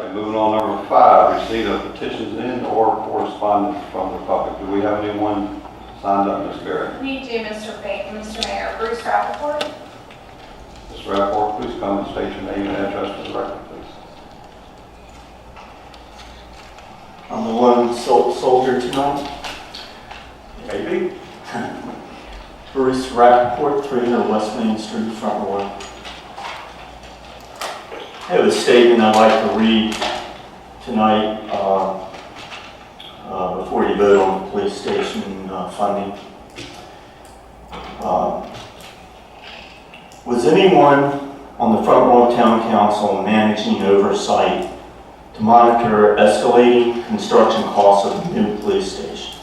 Okay, moving on, number 5, receipt of petitions in or correspondence from the public. Do we have anyone signed up, Ms. Garrett? We do, Mr. Mayor. Bruce Rappaport. Mr. Rappaport, please come and state your name and address for the record, please. I'm the lone soldier tonight. Maybe. Bruce Rappaport, 300 West Main Street, Front Royal. I have a statement I'd like to read tonight before you vote on the police station funding. Was anyone on the Front Royal Town Council managing oversight to monitor escalating construction costs of the new police station?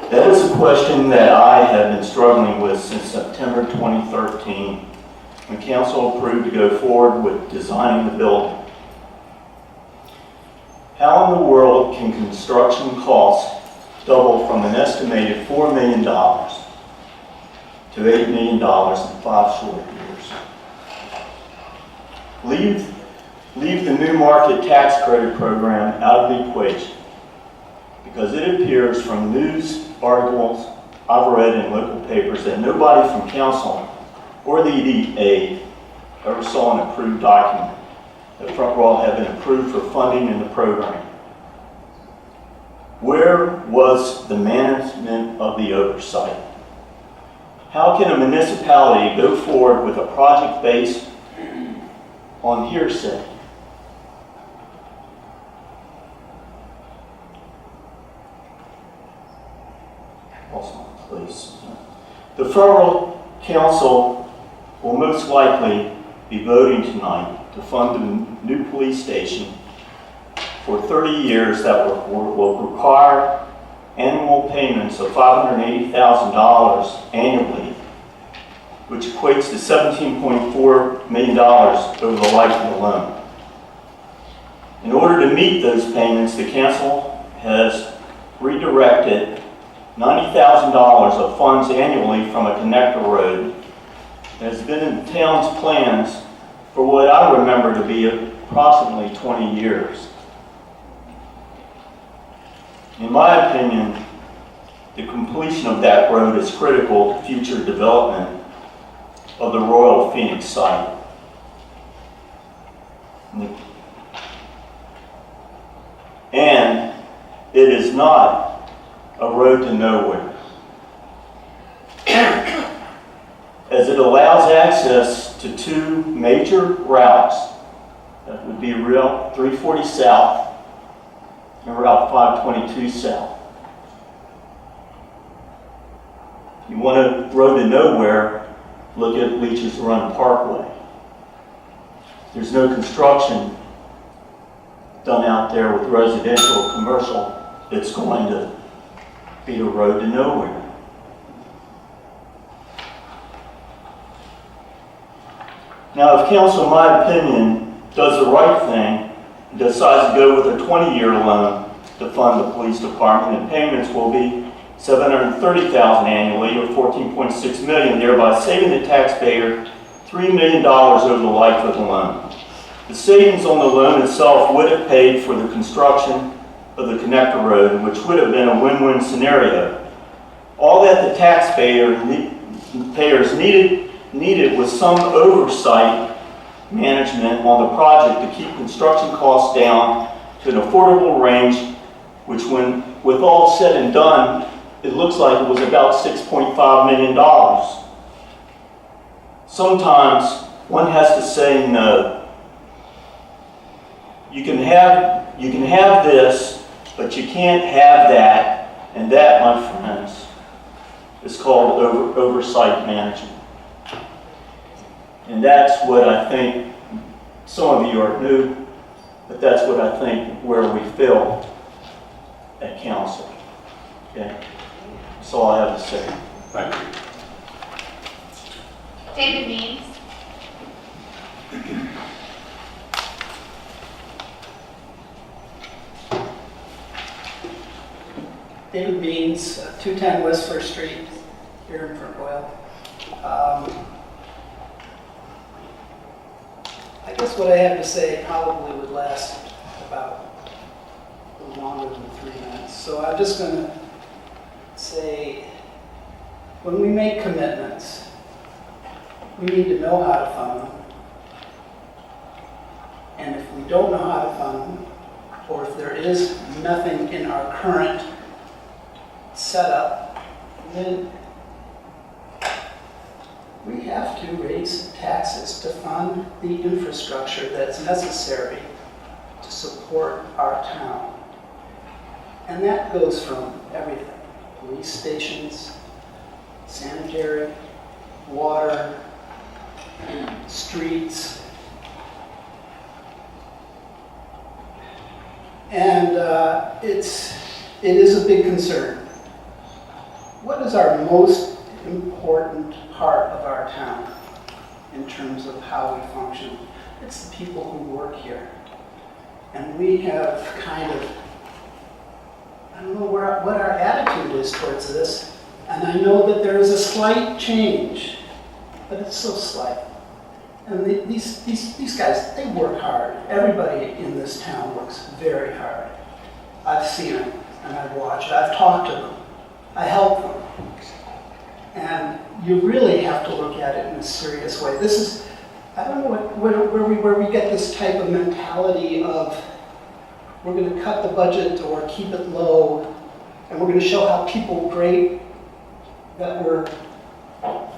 That is a question that I have been struggling with since September 2013, when council approved to go forward with designing the building. How in the world can construction costs double from an estimated $4 million to $8 million in 5 short years? Leave the new market tax credit program out of the equation, because it appears from news articles I've read in local papers that nobody from council or the EDA ever saw an approved document that Front Royal had been approved for funding in the program. Where was the management of the oversight? How can a municipality go forward with a project based on hearsay? Place. The Front Royal Council will most likely be voting tonight to fund the new police station for 30 years that will require annual payments of $580,000 annually, which equates to $17.4 million over the life of the loan. In order to meet those payments, the council has redirected $90,000 of funds annually from a connector road that has been in the town's plans for what I remember to be approximately 20 years. In my opinion, the completion of that road is critical to future development of the Royal Phoenix site. And it is not a road to nowhere, as it allows access to 2 major routes. That would be Route 340 South and Route 522 South. If you want a road to nowhere, look at Leach's Run Parkway. There's no construction done out there with residential or commercial. It's going to be a road to nowhere. Now, if council, in my opinion, does the right thing, and decides to go with a 20-year loan to fund the police department, and payments will be $730,000 annually, or $14.6 million, thereby saving the taxpayer $3 million over the life of the loan. The savings on the loan itself would have paid for the construction of the connector road, which would have been a win-win scenario. All that the taxpayers needed was some oversight management on the project to keep construction costs down to an affordable range, which, when with all said and done, it looks like it was about $6.5 million. Sometimes one has to say no. You can have this, but you can't have that, and that, my friends, is called oversight management. And that's what I think, some of you are new, but that's what I think where we fail at council. Okay? That's all I have to say. Thank you. David Means. David Means, 210 West First Street, here in Front Royal. I guess what I have to say probably would last about a little longer than 3 minutes. So I'm just going to say, when we make commitments, we need to know how to fund them. And if we don't know how to fund them, or if there is nothing in our current setup, then we have to raise taxes to fund the infrastructure that's necessary to support our town. And that goes from everything: police stations, sanitary, water, streets. And it is a big concern. What is our most important part of our town in terms of how we function? It's the people who work here. And we have kind of, I don't know what our attitude is towards this, and I know that there is a slight change, but it's so slight. And these guys, they work hard. Everybody in this town works very hard. I've seen them, and I've watched. I've talked to them. I help them. And you really have to look at it in a serious way. This is, I don't know where we get this type of mentality of we're going to cut the budget or keep it low, and we're going to show how people great that we're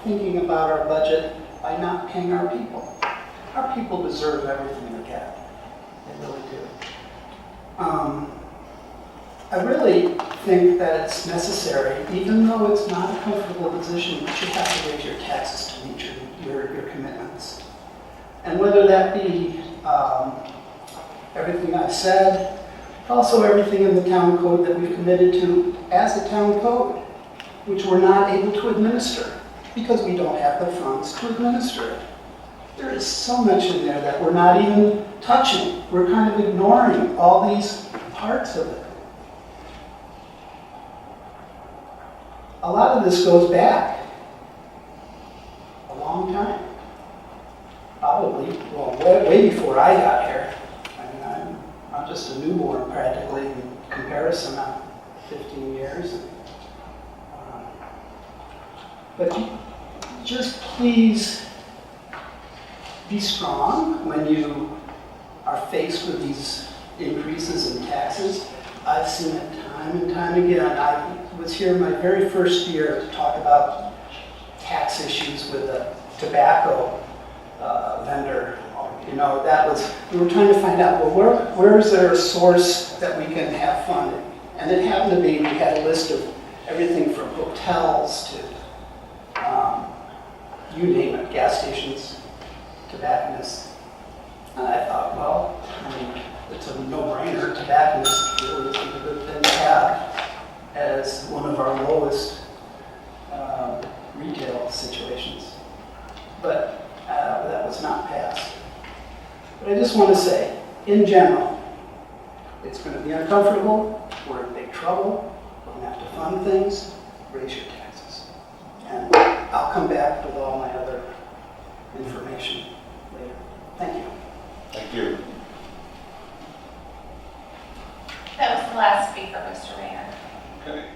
thinking about our budget by not paying our people. Our people deserve everything they get. They really do. I really think that it's necessary, even though it's not a comfortable position, that you have to raise your taxes to meet your commitments. And whether that be everything I said, also everything in the town code that we've committed to as a town code, which we're not able to administer because we don't have the funds to administer it. There is so much in there that we're not even touching. We're kind of ignoring all these parts of it. A lot of this goes back a long time. Probably, well, way before I got here. I mean, I'm just a newborn practically in comparison. I'm 15 years. But just please be strong when you are faced with these increases in taxes. I've seen it time and time again. I was here my very first year to talk about tax issues with a tobacco vendor. You know, we were trying to find out, well, where is there a source that we can have funding? And it happened to be, we had a list of everything from hotels to, you name it, gas stations, tobacconists. And I thought, well, I mean, it's a no-brainer. Tobacconists really isn't a good thing to have as one of our lowest retail situations. But that was not passed. But I just want to say, in general, it's going to be uncomfortable. We're in big trouble. We're going to have to fund things. Raise your taxes. And I'll come back with all my other information later. Thank you. Thank you. That was the last speaker, Mr. Mayor. Okay.